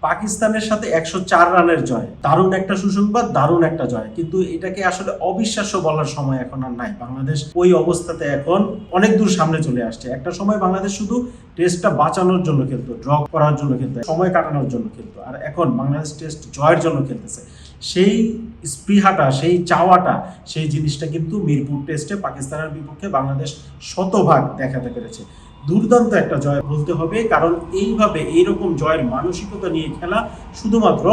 পাকিস্তানের সাথে 104 রানের জয়, দারুণ একটা সুসংবাদ, দারুণ একটা জয়। কিন্তু এটাকে আসলে অবিশ্বাস্য বলার সময় এখন আর নাই। বাংলাদেশ ওই অবস্থাতে এখন অনেক দূর সামনে চলে আসছে। একটা সময় বাংলাদেশ শুধু টেস্টটা বাঁচানোর জন্য খেলতো, ড্র করার জন্য খেলতো, সময় কাটানোর জন্য খেলতো, আর এখন বাংলাদেশ টেস্ট জয়ের জন্য খেলতেছে। সেই স্পৃহাটা, সেই চাওয়াটা, সেই জিনিসটা কিন্তু মিরপুর টেস্টে পাকিস্তানের বিপক্ষে বাংলাদেশ শতভাগ দেখাতে পেরেছে। দুর্দান্ত একটা জয় বলতে হবে, কারণ এইভাবে এইরকম জয়ের মানসিকতা নিয়ে খেলা শুধুমাত্র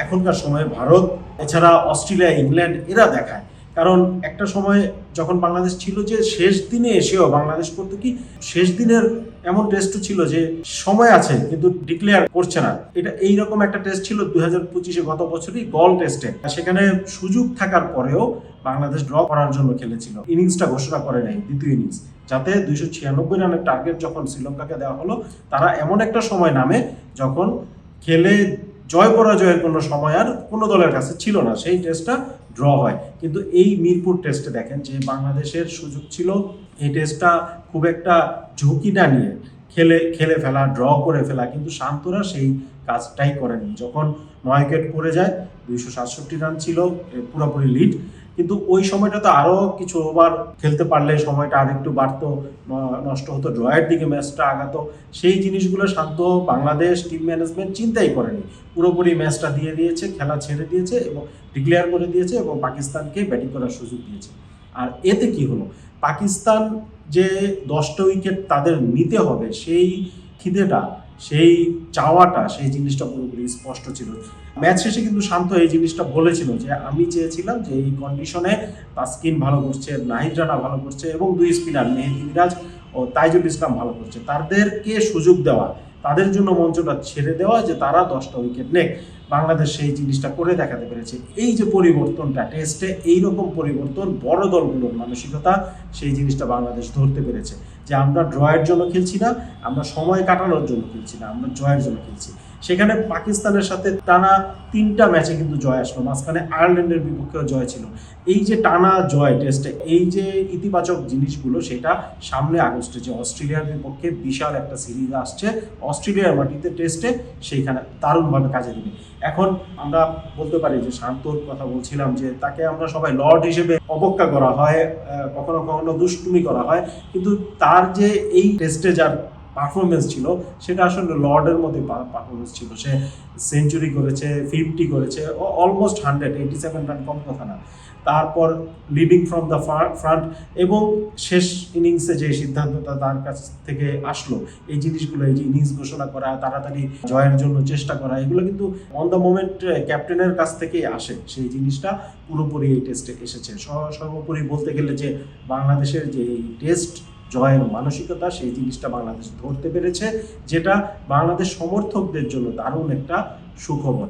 এখনকার সময়ে ভারত, এছাড়া অস্ট্রেলিয়া, ইংল্যান্ড এরা দেখায়। কারণ একটা সময় যখন বাংলাদেশ ছিল যে শেষ দিনে এসেও বাংলাদেশ করতো কি, শেষ দিনের এমন টেস্টও ছিল যে সময় আছে কিন্তু ডিক্লেয়ার করছে না। এটা এইরকম একটা টেস্ট ছিল 2025-এ, গত বছরই গল টেস্টে। সেখানে সুযোগ থাকার পরেও বাংলাদেশ ড্র করার জন্য খেলেছিল, ইনিংসটা ঘোষণা করে নেয় দ্বিতীয় ইনিংস, যাতে 296 রানের টার্গেট যখন শ্রীলঙ্কাকে দেওয়া হলো, তারা এমন একটা সময় নামে যখন খেলে জয় পরাজয়ের কোনো সময় আর কোনো দলের কাছে ছিল না, সেই টেস্টটা ড্র হয়। কিন্তু এই মিরপুর টেস্টে দেখেন যে বাংলাদেশের সুযোগ ছিল এই টেস্টটা খুব একটা ঝুঁকি না নিয়ে খেলে ফেলা, ড্র করে ফেলা, কিন্তু শান্তরা সেই কাজটাই করেনি। যখন 9 উইকেট পড়ে যায়, 267 রান ছিল, পুরোপুরি লিড, কিন্তু ওই সময়টাতে আরও কিছু ওভার খেলতে পারলে সময়টা আরেকটু বাড়তো, নষ্ট হতো, ড্রয়ের দিকে ম্যাচটা আগাতো। সেই জিনিসগুলো শান্ত বাংলাদেশ টিম ম্যানেজমেন্ট চিন্তাই করেনি, পুরোপুরি ম্যাচটা দিয়ে দিয়েছে, খেলা ছেড়ে দিয়েছে এবং ডিক্লেয়ার করে দিয়েছে এবং পাকিস্তানকে ব্যাটিং করার সুযোগ দিয়েছে। আর এতে কি হলো, পাকিস্তান যে 10টা উইকেট তাদের নিতে হবে, সেই খিদেটা, সেই চাওয়াটা, সেই জিনিসটা পুরোপুরি স্পষ্ট ছিল। ম্যাচ শেষে কিন্তু শান্ত এই জিনিসটা বলেছিল যে আমি চেয়েছিলাম যে এই কন্ডিশনে তাসকিন ভালো করছে, নাহিদ রানা ভালো করছে এবং দুই স্পিনার মেহেদী মিরাজ ও তাইজুল ইসলাম ভালো করছে, তাদেরকে সুযোগ দেওয়া, তাদের জন্য মঞ্চটা ছেড়ে দেওয়া যে তারা 10টা উইকেট নেক। বাংলাদেশ সেই জিনিসটা করে দেখাতে পেরেছে। এই যে পরিবর্তনটা টেস্টে, এইরকম পরিবর্তন বড় দলগুলোর মানসিকতা, সেই জিনিসটা বাংলাদেশ ধরতে পেরেছে যে আমরা ড্রয়ের জন্য খেলছি না, আমরা সময় কাটানোর জন্য খেলছি না, আমরা জয়ের জন্য খেলছি। সেখানে পাকিস্তানের সাথে টানা 3টা ম্যাচে কিন্তু জয় আসলো, মাঝখানে আয়ারল্যান্ডের বিপক্ষেও জয় ছিল। এই যে টানা জয় টেস্টে, এই যে ইতিবাচক জিনিসগুলো, সেটা সামনে আগস্টে যে অস্ট্রেলিয়ার বিপক্ষে বিশাল একটা সিরিজ আসছে অস্ট্রেলিয়ার মাটিতে টেস্টে, সেইখানে দারুণভাবে কাজে দিবে। এখন আমরা বলতে পারি যে শান্তর কথা বলছিলাম যে তাকে আমরা সবাই লর্ড হিসেবে অবজ্ঞা করা হয়, কখনো কখনো দুষ্টুমি করা হয়, কিন্তু তার যে এই টেস্টে যার পারফরমেন্স ছিল সেটা আসলে লর্ডের মধ্যে পারফরমেন্স ছিল। সে সেঞ্চুরি করেছে, 50 করেছে, অলমোস্ট 187 রান, কম কথা না। তারপর লিডিং ফ্রম দ্য ফ্রন্ট, এবং শেষ ইনিংসে যে সিদ্ধান্তটা তার কাছ থেকে আসলো, এই জিনিসগুলো, এই যে ইনিংস ঘোষণা করা, তাড়াতাড়ি জয়ের জন্য চেষ্টা করা, এগুলো কিন্তু অন দ্য মোমেন্ট ক্যাপ্টেনের কাছ থেকেই আসে। সেই জিনিসটা পুরোপুরি এই টেস্টে এসেছে। সর্বোপরি বলতে গেলে যে বাংলাদেশের যে এই টেস্ট জয়ের মানসিকতা, সেই জিনিসটা বাংলাদেশ ধরতে পেরেছে, যেটা বাংলাদেশ সমর্থকদের জন্য দারুণ একটা সুখবর।